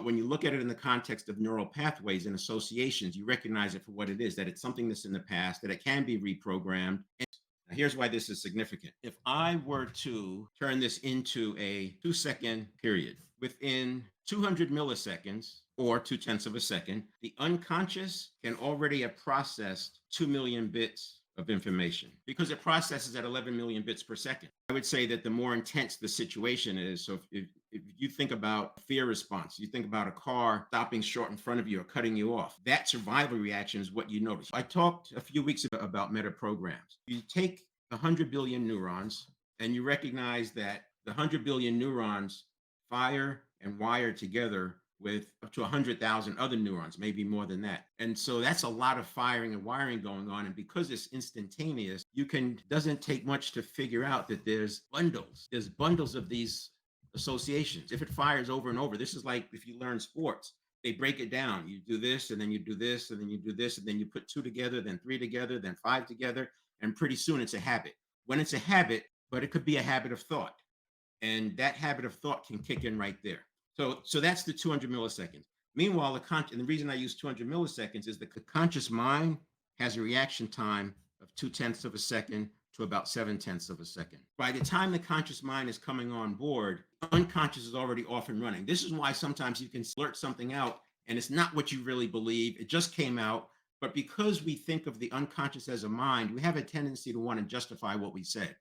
when you look at it in the context of neural pathways and associations, you recognize it for what it is, that it's something that's in the past, that it can be reprogrammed. Now, here's why this is significant. If I were to turn this into a 2-second period, within 200 milliseconds or 2/10 of a second, the unconscious can already have processed 2 million bits of information because it processes at 11 million bits per second. I would say that the more intense the situation is, so if you think about fear response, you think about a car stopping short in front of you or cutting you off, that survival reaction is what you notice. I talked a few weeks ago about meta programs. You take 100 billion neurons and you recognize that the 100 billion neurons fire and wire together with up to 100,000 other neurons, maybe more than that. And so that's a lot of firing and wiring going on. And because it's instantaneous, doesn't take much to figure out that there's bundles of these associations. If it fires over and over, this is like if you learn sports, they break it down. You do this, and then you do this, and then you do this, and then you put two together, then three together, then five together. And pretty soon it's a habit. When it's a habit, but it could be a habit of thought. And that habit of thought can kick in right there. So that's the 200 milliseconds. Meanwhile, and the reason I use 200 milliseconds is the conscious mind has a reaction time of 2/10 of a second to about 7/10 of a second. By the time the conscious mind is coming on board, unconscious is already off and running. This is why sometimes you can blurt something out and it's not what you really believe. It just came out. But because we think of the unconscious as a mind, we have a tendency to want to justify what we said.